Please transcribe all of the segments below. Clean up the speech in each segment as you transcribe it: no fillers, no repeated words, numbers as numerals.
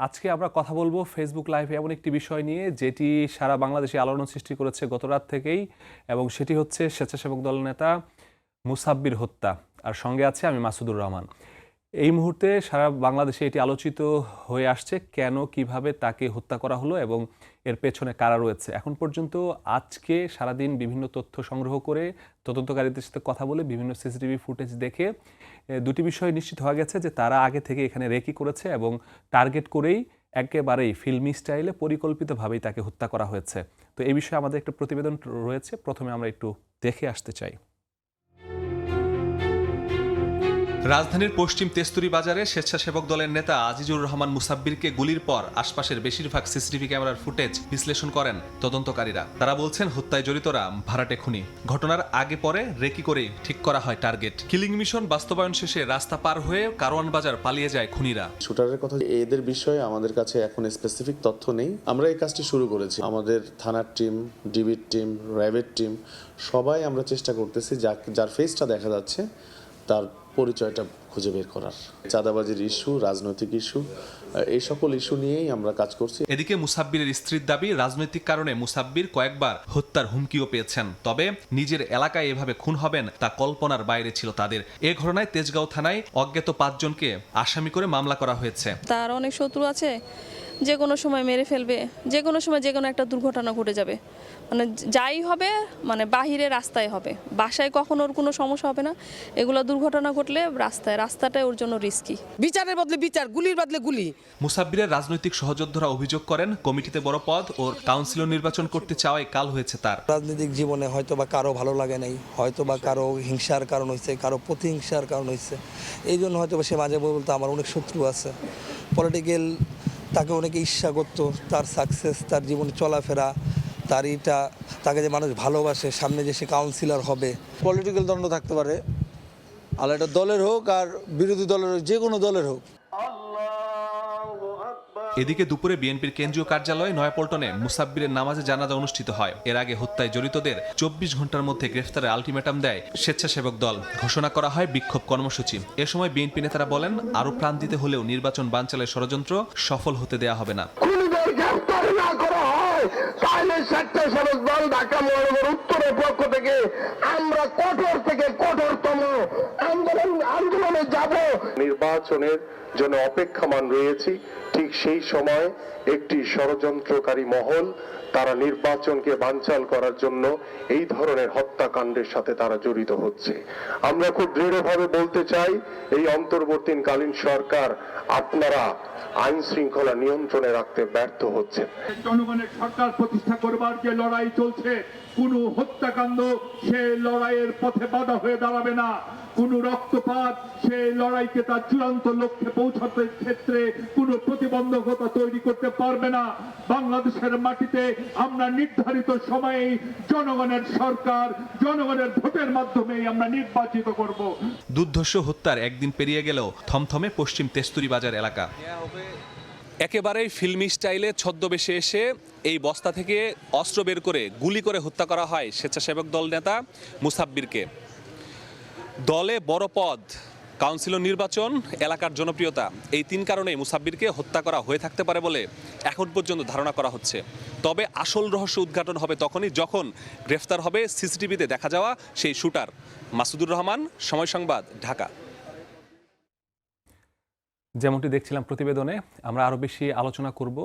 আজকে আমরা কথা বলবো ফেসবুক লাইভে এমন একটি বিষয় নিয়ে যেটি সারা বাংলাদেশে আলোড়ন সৃষ্টি করেছে গত রাত থেকেই, এবং সেটি হচ্ছে স্বেচ্ছাসেবক দল নেতা মুসাব্বির হত্যা। আর সঙ্গে আছে আমি মাসুদুর রহমান। এই মুহূর্তে সারা বাংলাদেশে এটি আলোচিত হয়ে আসছে, কেন কিভাবে তাকে হত্যা করা হলো এবং এর পেছনে কারা রয়েছে। এখন পর্যন্ত আজকে সারাদিন বিভিন্ন তথ্য সংগ্রহ করে তদন্তকারীদের সাথে কথা বলে বিভিন্ন সিসিটিভি ফুটেজ দেখে দুটি বিষয় নিশ্চিত হওয়া গেছে যে তারা আগে থেকে এখানে রেকি করেছে এবং টার্গেট করেই একেবারেই ফিল্মি স্টাইলে পরিকল্পিতভাবেই তাকে হত্যা করা হয়েছে। তো এই বিষয়ে আমাদের একটা প্রতিবেদন রয়েছে, প্রথমে আমরা একটু দেখে আসতে চাই। রাজধানীর পশ্চিম তেস্তুরি বাজারে স্বেচ্ছাসেবক দলের নেতা আজিজুর রহমান মুসাব্বিরকে গুলির পর আশপাশের বেশিরভাগ সিসিটিভি ক্যামেরার ফুটেজ বিশ্লেষণ করেন তদন্তকারীরা। তারা বলছেন হত্যায় জড়িতরা ভাড়াটে খুনি। ঘটনার আগে পরে রেকি করে ঠিক করা হয় টার্গেট। কিলিং মিশন বাস্তবায়ন শেষে রাস্তা পার হয়ে কারওয়ান বাজার পালিয়ে যায় খুনিরা। শুটারের কথা, এদের বিষয়ে আমাদের কাছে এখন স্পেসিফিক তথ্য নেই। আমরা এই কাজটি শুরু করেছি। আমাদের থানার টিম, ডিবির টিম, র্যাবের টিম সবাই আমরা চেষ্টা করতেছি যার ফেসটা দেখা যাচ্ছে তার পরিচয়টা খুঁজে বের করার। চাঁদাবাজির ইস্যু, রাজনৈতিক ইস্যু, এই সকল ইস্যু নিয়েই আমরা কাজ করছি। এদিকে মুসাব্বিরের স্ত্রীর দাবি, রাজনৈতিক কারণে মুসাব্বির কয়েকবার হত্যার হুমকিও পেয়েছেন, তবে নিজের এলাকায় এভাবে খুন হবেন তা কল্পনার বাইরে ছিল তাদের। এ ঘটনায় তেজগাঁও থানায় অজ্ঞাত 5 জনকে আসামি করে মামলা করা হয়েছে। তার অনেক শত্রু আছে, যে কোনো সময় মেরে ফেলবে, যে কোনো সময় যে কোনো একটা দুর্ঘটনা ঘটে যাবে। মানে যাই হবে, মানে বাহিরে রাস্তায় হবে, বাসায় কখনো ওর কোনো সমস্যা হবে না। এগুলো দুর্ঘটনা ঘটলে রাস্তাটাই ওর জন্য রিস্কি। বিচারের বদলে বিচার, গুলির বদলে গুলি। মুসাব্বিরের রাজনৈতিক সহযোদ্ধারা অভিযোগ করেন কমিটিতে বড় পদ ও কাউন্সিলর নির্বাচন করতে চাওয়ায় কাল হয়েছে তার। রাজনৈতিক জীবনে হয়তো বা কারো ভালো লাগে নাই, হয়তো বা কারো হিংসার কারণ হয়েছে, কারো প্রতিহিংসার কারণ হয়েছে। এই জন্য হয়তো বা সে মাঝে বলতো আমার অনেক শত্রু আছে। পলিটিক্যাল তাকে অনেকে ঈর্ষা করতো, তার সাকসেস, তার জীবনে চলাফেরা, তার এটা, তাকে যে মানুষ ভালোবাসে, সামনে যে সে কাউন্সিলর হবে। পলিটিক্যাল দ্বন্দ্ব থাকতে পারে, আর এটা দলের হোক আর বিরোধী দলের হোক, যে কোনো দলের হোক। এদিকে দুপুরে বিএনপির কেন্দ্রীয় কার্যালয়ে নয়াপল্টনে মুসাব্বিরের নামাজে জানাজা অনুষ্ঠিত হয়। এর আগে হত্যায় জড়িতদের 24 ঘন্টার মধ্যে গ্রেফতারের আলটিমেটাম দেয় স্বেচ্ছাসেবক দল। ঘোষণা করা হয় বিক্ষোভ কর্মসূচি। এ সময় বিএনপি নেতারা বলেন, আরো প্রাণ দিতে হলেও নির্বাচন বানচালের ষড়যন্ত্র সফল হতে দেয়া হবে না। স্বেচ্ছাসেবক দল ঢাকা মহানগর উত্তরের পক্ষ থেকে আমরা কঠোর থেকে কঠোরতম আন্দোলনে যাব। নির্বাচনের জন্য অপেক্ষমান রয়েছি। ঠিক সেই সময় একটি ষড়যন্ত্রকারী মহল, তারা নির্বাচনকে বানচাল করার জন্য এই ধরনের হত্যাকাণ্ডের সাথে তারা জড়িত হচ্ছে। আমরা খুব দৃঢ়ভাবে বলতে চাই, এই অন্তর্বর্তীকালীন সরকার আপনারা আইন শৃঙ্খলা নিয়ন্ত্রণে রাখতে ব্যর্থ হচ্ছে। জনগণের সরকার প্রতিষ্ঠা করবার যে লড়াই চলছে, কোন হত্যাকাণ্ড সে লড়াইয়ের পথে বাধা হয়ে দাঁড়াবে না। কোন রক্তপাত সে লড়াইকে তার চূড়ান্ত লক্ষ্যে পৌঁছাতে ক্ষেত্রে কোন প্রতিবন্ধকতা তৈরি করতে পারবে না। বাংলাদেশের মাটিতে আমরা নির্ধারিত সময়ে জনগণের সরকার, জনগণের ভোটের মাধ্যমেই আমরা নির্বাচিত করব। দুর্ধর্ষ হত্যার একদিন পেরিয়ে গেলেও থমথমে পশ্চিম তেস্তুরি বাজার এলাকা। একেবারেই ফিল্মি স্টাইলে ছদ্মবেশে এসে এই বস্তা থেকে অস্ত্র বের করে গুলি করে হত্যা করা হয় স্বেচ্ছাসেবক দল নেতা মুসাব্বিরকে। দলে বড় পদ, কাউন্সিলর নির্বাচন, এলাকার জনপ্রিয়তা, এই 3 কারণেই মুসাব্বিরকে হত্যা করা হয়ে থাকতে পারে বলে এখন পর্যন্ত ধারণা করা হচ্ছে। তবে আসল রহস্য উদ্ঘাটন হবে তখনই যখন গ্রেফতার হবে সিসিটিভিতে দেখা যাওয়া সেই শুটার। মাসুদুর রহমান, সময় সংবাদ, ঢাকা। যেমনটি দেখছিলাম প্রতিবেদনে, আমরা আরও বেশি আলোচনা করব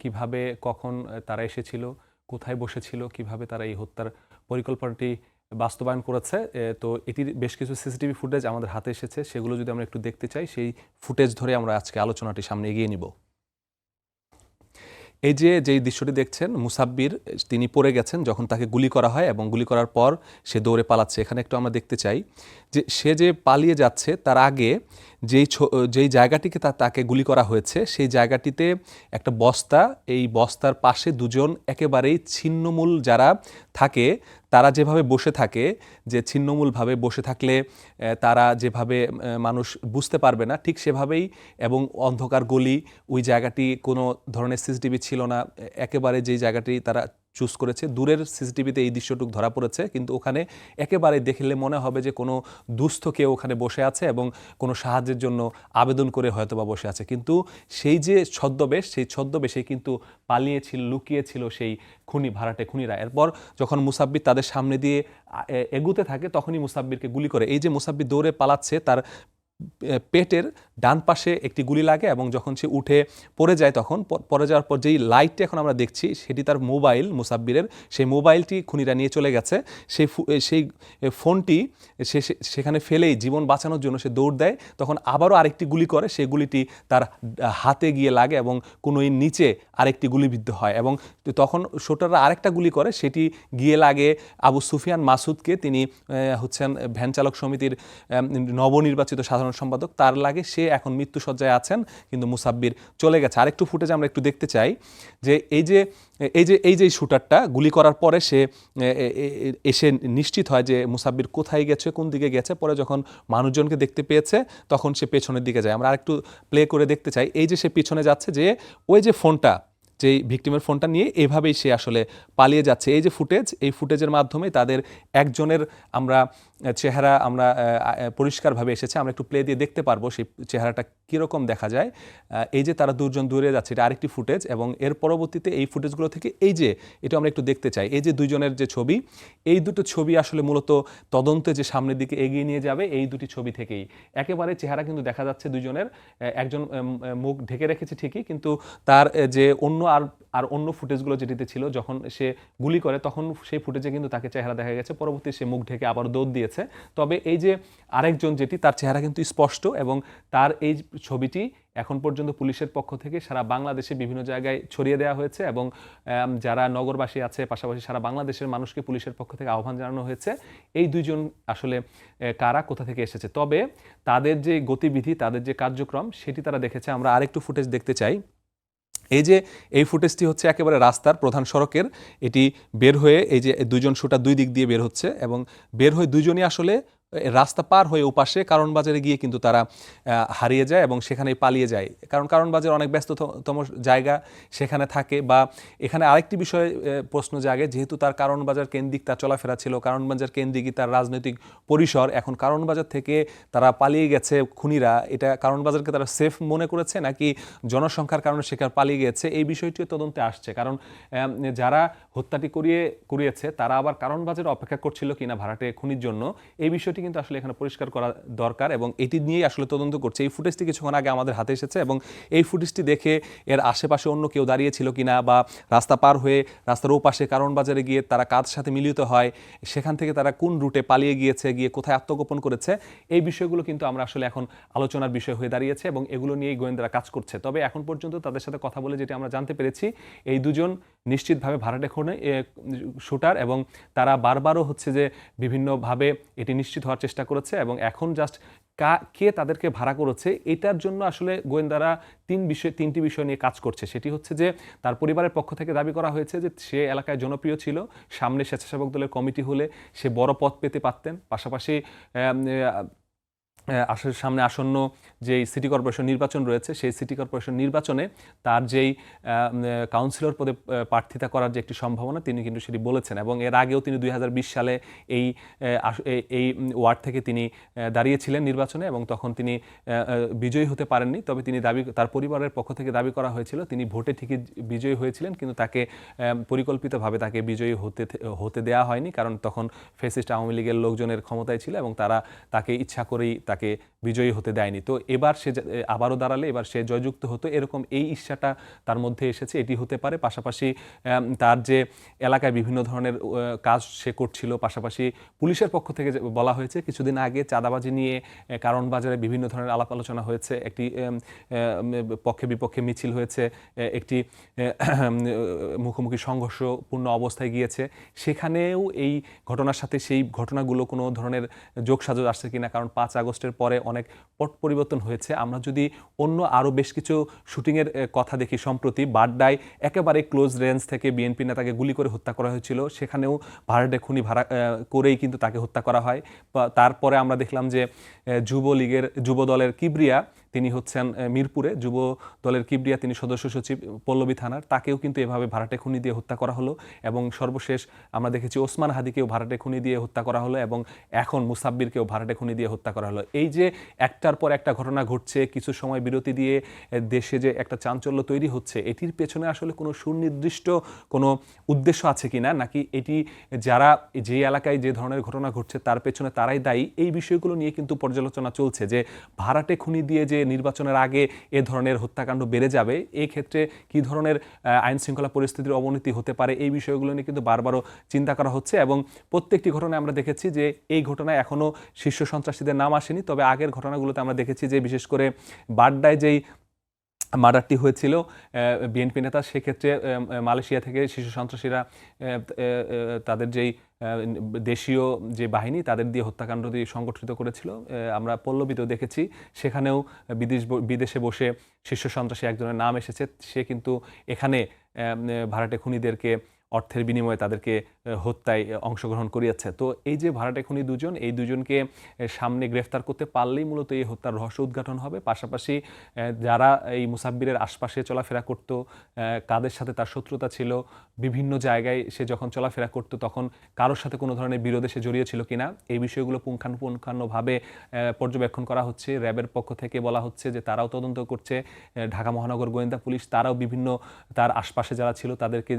কিভাবে, কখন তারা এসেছিল, কোথায় বসেছিল, কিভাবে তারা এই হত্যার পরিকল্পনাটি বাস্তবায়ন করেছে। তো এটির বেশ কিছু সিসিটিভি ফুটেজ আমাদের হাতে এসেছে, সেগুলো যদি আমরা একটু দেখতে চাই, সেই ফুটেজ ধরে আমরা আজকে আলোচনাটি সামনে এগিয়ে নিব। এই যেই দৃশ্যটি দেখছেন, মুসাব্বির তিনি পড়ে গেছেন যখন তাকে গুলি করা হয় এবং গুলি করার পর সে দৌড়ে পালাচ্ছে। এখানে একটু আমরা দেখতে চাই যে সে যে পালিয়ে যাচ্ছে তার আগে যেই জায়গাটিকে তাকে গুলি করা হয়েছে সেই জায়গাটিতে একটা বস্তা, এই বস্তার পাশে 2 জন একেবারেই ছিন্নমূল যারা থাকে, তারা যেভাবে বসে থাকে, যে ছিন্নমূলভাবে বসে থাকলে তারা যেভাবে মানুষ বুঝতে পারবে না, ঠিক সেভাবেই, এবং অন্ধকার গলি, ওই জায়গাটি কোনো ধরনের সিসিটিভি ছিল না, একেবারে যেই জায়গাটি তারা চুজ করেছে। দূরের সিসিটিভিতে এই দৃশ্যটুকু ধরা পড়েছে, কিন্তু ওখানে একেবারে দেখলে মনে হবে যে কোনো দুস্থ কেউ ওখানে বসে আছে এবং কোনো সাহায্যের জন্য আবেদন করে হয়তো বা বসে আছে। কিন্তু সেই যে ছদ্মবেশ, সেই ছদ্মবেশে কিন্তু পালিয়েছিল, লুকিয়েছিল সেই ভাড়াটে খুনিরা। এরপর যখন মুসাব্বির তাদের সামনে দিয়ে এগুতে থাকে তখনই মুসাব্বিরকে গুলি করে। এই যে মুসাব্বির দৌড়ে পালাচ্ছে, তার পেটের ডান পাশে একটি গুলি লাগে এবং যখন সে উঠে পড়ে যায়, তখন পড়ে যাওয়ার পর যেই লাইটটি এখন আমরা দেখছি সেটি তার মোবাইল, মুসাব্বিরের সেই মোবাইলটি খুনিরা নিয়ে চলে গেছে। সেই ফোনটি সেখানে ফেলেই জীবন বাঁচানোর জন্য সে দৌড় দেয়। তখন আবারও আরেকটি গুলি করে, সেই গুলিটি তার হাতে গিয়ে লাগে এবং কোনো নিচে আরেকটি গুলিবিদ্ধ হয় এবং তখন শোটাররা আরেকটা গুলি করে, সেটি গিয়ে লাগে আবু সুফিয়ান মাসুদকে। তিনি হচ্ছেন ভ্যান চালক সমিতির নবনির্বাচিত সাধারণ সম্পাদক। তার লাগে, সে এখন মৃত্যুসজ্জায় আছেন, কিন্তু মুসাব্বির চলে গেছে। আরেকটু ফুটেজ আমরা একটু দেখতে চাই যে এই যে শুটারটা গুলি করার পরে সে এসে নিশ্চিত হয় যে মুসাব্বির কোথায় গেছে, কোন দিকে গেছে। পরে যখন মানুষজনকে দেখতে পেয়েছে তখন সে পেছনের দিকে যায়। আমরা আরেকটু প্লে করে দেখতে চাই। এই যে সে পিছনে যাচ্ছে, যে ওই যে ফোনটা, যেই ভিকটিমের ফোনটা নিয়ে এভাবেই সে আসলে পালিয়ে যাচ্ছে। এই যে ফুটেজ, এই ফুটেজের মাধ্যমে তাদের একজনের আমরা চেহারা আমরা পরিষ্কারভাবে এসেছে। আমরা একটু প্লে দিয়ে দেখতে পারবো সেই চেহারাটা কীরকম দেখা যায়। এই যে তারা দুজন দূরে যাচ্ছে, এটা আরেকটি ফুটেজ এবং এর পরবর্তীতে এই ফুটেজগুলো থেকে এই যে এটা আমরা একটু দেখতে চাই। এই যে দুইজনের যে ছবি, এই দুটো ছবি আসলে মূলত তদন্তে যে সামনের দিকে এগিয়ে নিয়ে যাবে এই দুটি ছবি থেকেই। একেবারে চেহারা কিন্তু দেখা যাচ্ছে দুইজনের, একজন মুখ ঢেকে রেখেছে ঠিকই, কিন্তু তার যে অন্য ফুটেজগুলো যেটিতে ছিল, যখন সে গুলি করে তখন সেই ফুটেজে কিন্তু তাকে চেহারা দেখা গেছে। পরবর্তী সে মুখ ঢেকে আবার দৌড় দিয়েছে। তবে এই যে আরেকজন যেটি, তার চেহারা কিন্তু স্পষ্ট এবং তার এই ছবিটি এখন পর্যন্ত পুলিশের পক্ষ থেকে সারা বাংলাদেশে বিভিন্ন জায়গায় ছড়িয়ে দেওয়া হয়েছে এবং যারা নগরবাসী আছে, পাশাপাশি সারা বাংলাদেশের মানুষকে পুলিশের পক্ষ থেকে আহ্বান জানানো হয়েছে এই দুইজন আসলে কারা, কোথা থেকে এসেছে। তবে তাদের যে গতিবিধি, তাদের যে কার্যক্রম, সেটি তারা দেখেছে। আমরা আরেকটু ফুটেজ দেখতে চাই। এই ফুটেজটি হচ্ছে একেবারে রাস্তার প্রধান সড়কের। এটি বের হয়ে এই যে দুজন শুটার দুই দিক দিয়ে বের হচ্ছে এবং বের হয়ে দুজনই আসলে রাস্তা পার হয়ে ওপাশে কারণ বাজারে গিয়ে কিন্তু তারা হারিয়ে যায় এবং সেখানেই পালিয়ে যায়। কারণ বাজার অনেক ব্যস্ততম জায়গা, সেখানে থাকে। বা এখানে আরেকটি বিষয় প্রশ্ন জাগে, যেহেতু তার কারণ বাজার কেন্দ্রিক তার চলাফেরা ছিল, কারণ বাজার কেন্দ্রিকই তার রাজনৈতিক পরিসর, এখন কারণ বাজার থেকে তারা পালিয়ে গেছে খুনিরা, এটা কারণ বাজারকে তারা সেফ মনে করেছে নাকি জনসংখ্যার কারণে সেখানে পালিয়ে গেছে, এই বিষয়টিও তদন্তে আসছে। কারণ যারা হত্যাটি করিয়েছে তারা আবার কারণ বাজারে অপেক্ষা করছিল কিনা ভাড়াটে খুনির জন্য, এই বিষয়টি কিন্তু আসলে এখানে পরিষ্কার করা দরকার এবং এটি নিয়েই আসলে তদন্ত করছে। এই ফুটেজটি কিছুক্ষণ আগে আমাদের হাতে এসেছে এবং এই ফুটেজটি দেখে এর আশেপাশে অন্য কেউ দাঁড়িয়ে ছিল কিনা বা রাস্তা পার হয়ে রাস্তার ওপাশে কারণ বাজারে গিয়ে তারা কার সাথে মিলিত হয়, সেখান থেকে তারা কোন রুটে পালিয়ে গিয়েছে, গিয়ে কোথায় আত্মগোপন করেছে, এই বিষয়গুলো কিন্তু আমরা আসলে এখন আলোচনার বিষয় হয়ে দাঁড়িয়েছে এবং এগুলো নিয়েই গোয়েন্দারা কাজ করছে। তবে এখন পর্যন্ত তাদের সাথে কথা বলে যেটি আমরা জানতে পেরেছি, এই দুজন নিশ্চিতভাবে ভাড়াটে খুনি শুটার এবং তারা বারবারও হচ্ছে যে বিভিন্নভাবে এটি নিশ্চিত হওয়ার চেষ্টা করেছে এবং এখন জাস্ট কে তাদেরকে ভাড়া করেছে এটার জন্য আসলে গোয়েন্দারা তিনটি বিষয় নিয়ে কাজ করছে। সেটি হচ্ছে যে তার পরিবারের পক্ষ থেকে দাবি করা হয়েছে যে সে এলাকায় জনপ্রিয় ছিল, সামনে স্বেচ্ছাসেবক দলের কমিটি হলে সে বড় পদ পেতে পারতেন। পাশাপাশি সামনে আসন্ন যেই সিটি কর্পোরেশন নির্বাচন রয়েছে, সেই সিটি কর্পোরেশন নির্বাচনে তার যেই কাউন্সিলর পদে প্রার্থিতা করার যে একটি সম্ভাবনা, তিনি কিন্তু সেটি বলেছেন এবং এর আগেও তিনি 2020 সালে এই ওয়ার্ড থেকে তিনি দাঁড়িয়েছিলেন নির্বাচনে এবং তখন তিনি বিজয়ী হতে পারেননি। তবে তিনি তার পরিবারের পক্ষ থেকে দাবি করা হয়েছিল তিনি ভোটে ঠিকই বিজয়ী হয়েছিলেন, কিন্তু তাকে পরিকল্পিতভাবে তাকে বিজয়ী হতে দেওয়া হয়নি, কারণ তখন ফ্যাসিস্ট আওয়ামী লীগের লোকজনের ক্ষমতায় ছিল এবং তারা তাকে ইচ্ছা করেই তাকে বিজয়ী হতে দেয়নি। তো এবার সে আবারও দাঁড়ালে এবার সে জয়যুক্ত হতো, এরকম এই ইচ্ছাটা তার মধ্যে এসেছে, এটি হতে পারে। পাশাপাশি তার যে এলাকায় বিভিন্ন ধরনের কাজ সে করছিল, পাশাপাশি পুলিশের পক্ষ থেকে বলা হয়েছে কিছুদিন আগে চাঁদাবাজি নিয়ে কারণ বাজারে বিভিন্ন ধরনের আলাপ আলোচনা হয়েছে, একটি পক্ষে বিপক্ষে মিছিল হয়েছে, একটি মুখোমুখি সংঘর্ষপূর্ণ অবস্থায় গিয়েছে, সেখানেও এই ঘটনার সাথে সেই ঘটনাগুলো কোনো ধরনের যোগসাজশ আসছে কিনা, কারণ 5 আগস্টের পরে অনেক পট পরিবর্তন হয়েছে। আমরা যদি অন্য আরও বেশ কিছু শুটিংয়ের কথা দেখি, সম্প্রতি বাড্ডায় একেবারে ক্লোজ রেঞ্জ থেকে বিএনপি নেতাকে গুলি করে হত্যা করা হয়েছিল, সেখানেও ভাড়াটে খুনি করেই কিন্তু তাকে হত্যা করা হয়। তারপরে আমরা দেখলাম যে যুব দলের কিবরিয়া তিনি হচ্ছেন মিরপুরে যুব দলের কিবরিয়া, তিনি সদস্য সচিব পল্লবী থানার, তাকেও কিন্তু এভাবে ভাড়াটে খুনি দিয়ে হত্যা করা হলো। এবং সর্বশেষ আমরা দেখেছি ওসমান হাদিকেও ভাড়াটে খুনি দিয়ে হত্যা করা হলো এবং এখন মুসাব্বিরকেও ভাড়াটে খুনি দিয়ে হত্যা করা হলো। এই যে একটার পর একটা ঘটনা ঘটছে, কিছু সময় বিরতি দিয়ে দেশে যে একটা চাঞ্চল্য তৈরি হচ্ছে, এটির পেছনে আসলে কোনো সুনির্দিষ্ট কোনো উদ্দেশ্য আছে কিনা, নাকি এটি যারা যে এলাকায় যে ধরনের ঘটনা ঘটছে তার পেছনে তারাই দায়ী, এই বিষয়গুলো নিয়ে কিন্তু পর্যালোচনা চলছে। যে ভাড়াটে খুনি দিয়ে যে নির্বাচনের আগে এ ধরনের হত্যাকাণ্ড বেড়ে যাবে, এই ক্ষেত্রে কী ধরনের আইন শৃঙ্খলা পরিস্থিতির অবনতি হতে পারে, এই বিষয়গুলো নিয়ে কিন্তু বারবারও চিন্তা করা হচ্ছে। এবং প্রত্যেকটি ঘটনায় আমরা দেখেছি যে এই ঘটনায় এখনও শীর্ষ সন্ত্রাসীদের নাম আসেনি, তবে আগের ঘটনাগুলোতে আমরা দেখেছি যে বিশেষ করে বাড্ডায় যেই মার্ডারটি হয়েছিল বিএনপি নেতা, সেক্ষেত্রে মালয়েশিয়া থেকে শীর্ষ সন্ত্রাসীরা তাদের যেই দেশীয় যে বাহিনী তাদের দিয়ে হত্যাকাণ্ডটি সংগঠিত করেছিল। আমরা পল্লবীতেও দেখেছি, সেখানেও বিদেশে বসে শীর্ষ সন্ত্রাসী একজনের নাম এসেছে, সে কিন্তু এখানে ভাড়াটে খুনিদেরকে অর্থের বিনিময়ে তাদেরকে হত্যায় অংশগ্রহণ করিয়েছে। তো এই যে ভাড়াটে খুনি দুজন, এই দুজনকে সামনে গ্রেফতার করতে পারলেই মূলত এই হত্যার রহস্য উদ্ঘাটন হবে। পাশাপাশি যারা এই মুসাব্বিরের আশপাশে চলাফেরা করত, কাদের সাথে তার শত্রুতা ছিল, বিভিন্ন জায়গায় সে যখন চলাফেরা করত তখন কারোর সাথে কোনো ধরনের বিরোধে সে জড়িয়ে ছিল কিনা, এই বিষয়গুলো পুঙ্খানুপুঙ্খানুভাবে পর্যবেক্ষণ করা হচ্ছে। র্যাবের পক্ষ থেকে বলা হচ্ছে যে তারাও তদন্ত করছে, ঢাকা মহানগর গোয়েন্দা পুলিশ তারাও বিভিন্ন তার আশপাশে যারা ছিল তাদেরকে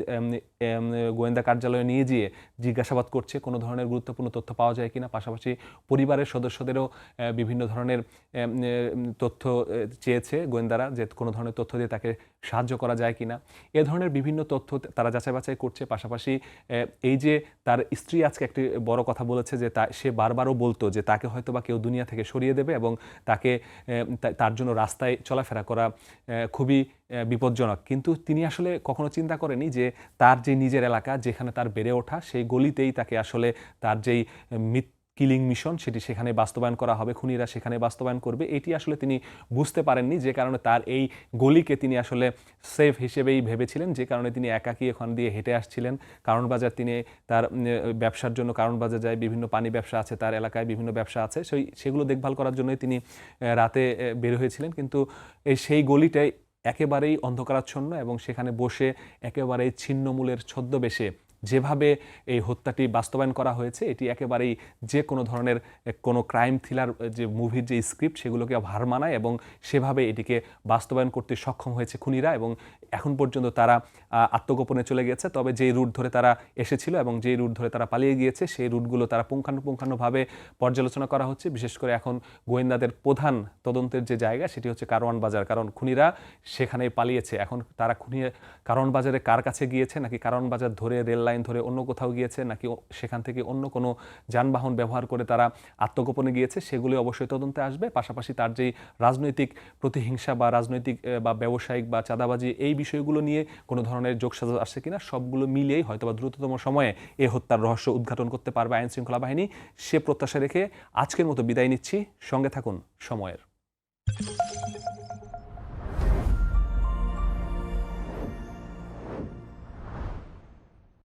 গোয়েন্দা কার্যালয়ে নিয়ে গিয়ে জিজ্ঞাসাবাদ করছে কোনো ধরনের গুরুত্বপূর্ণ তথ্য পাওয়া যায় কিনা। পাশাপাশি পরিবারের সদস্যদেরও বিভিন্ন ধরনের তথ্য চেয়েছে গোয়েন্দারা, যে কোনো ধরনের তথ্য দিয়ে তাকে সাহায্য করা যায় কিনা, এ ধরনের বিভিন্ন তথ্য তারা যাচাই বাছাই করছে। পাশাপাশি এই যে তার স্ত্রী আজকে একটি বড় কথা বলেছে যে সে বারবারও বলতো যে তাকে হয়তো বা কেউ দুনিয়া থেকে সরিয়ে দেবে এবং তাকে তার জন্য রাস্তায় চলাফেরা করা খুবই বিপজ্জনক। কিন্তু তিনি আসলে কখনো চিন্তা করেনি যে তার যে নিজের এলাকা, যেখানে তার বেড়ে ওঠা, সেই গলিতেই তাকে আসলে তার যেই কিলিং মিশন সেটি সেখানে বাস্তবায়ন করা হবে, খুনিরা সেখানে বাস্তবায়ন করবে, এটি আসলে তিনি বুঝতে পারেননি। যে কারণে তার এই গলিকে তিনি আসলে সেফ হিসেবেই ভেবেছিলেন, যে কারণে তিনি একাকী ওখান দিয়ে হেঁটে আসছিলেন। কারণ বাজার তিনি তার ব্যবসার জন্য কারণ বাজার যায়, বিভিন্ন পানি ব্যবসা আছে তার এলাকায়, বিভিন্ন ব্যবসা আছে, সেগুলো দেখভাল করার জন্যই তিনি রাতে বের হয়েছিলেন। কিন্তু সেই গলিটাই একেবারেই অন্ধকারাচ্ছন্ন এবং সেখানে বসে একেবারেই ছিন্নমূলের ছদ্মবেশে যেভাবে এই হত্যাটি বাস্তবায়ন করা হয়েছে, এটি একেবারেই যে কোনো ধরনের কোনো ক্রাইম থ্রিলার যে মুভির যে স্ক্রিপ্ট সেগুলোকে হার মানায় এবং সেভাবে এটিকে বাস্তবায়ন করতে সক্ষম হয়েছে খুনিরা। এবং এখন পর্যন্ত তারা আত্মগোপনে চলে গেছে। তবে যেই রুট ধরে তারা এসেছিল এবং যেই রুট ধরে তারা পালিয়ে গিয়েছে, সেই রুটগুলো তারা পুঙ্খানুপুঙ্খানুভাবে পর্যালোচনা করা হচ্ছে। বিশেষ করে এখন গোয়েন্দাদের প্রধান তদন্তের যে জায়গা সেটি হচ্ছে কারওয়ান বাজার, কারণ খুনিরা সেখানেই পালিয়েছে। এখন তারা কারওয়ান বাজারে কার কাছে গিয়েছে, নাকি কারওয়ান বাজার ধরে রেল লাইন ধরে অন্য কোথাও গিয়েছে, নাকি সেখান থেকে অন্য কোনো যানবাহন ব্যবহার করে তারা আত্মগোপনে গিয়েছে, সেগুলি অবশ্যই তদন্তে আসবে। পাশাপাশি তার যেই রাজনৈতিক প্রতিহিংসা বা রাজনৈতিক বা ব্যবসায়িক বা চাঁদাবাজি, এই বিষয়গুলো নিয়ে কোনো ধরনের যোগসাজশ আসছে কিনা, সবগুলো মিলিয়েই হয়তোবা দ্রুততম সময়ে এ হত্যার রহস্য উদ্ঘাটন করতে পারবে আইন শৃঙ্খলা বাহিনী। সে প্রত্যাশা রেখে আজকের মতো বিদায় নিচ্ছি। সঙ্গে থাকুন সময়ের।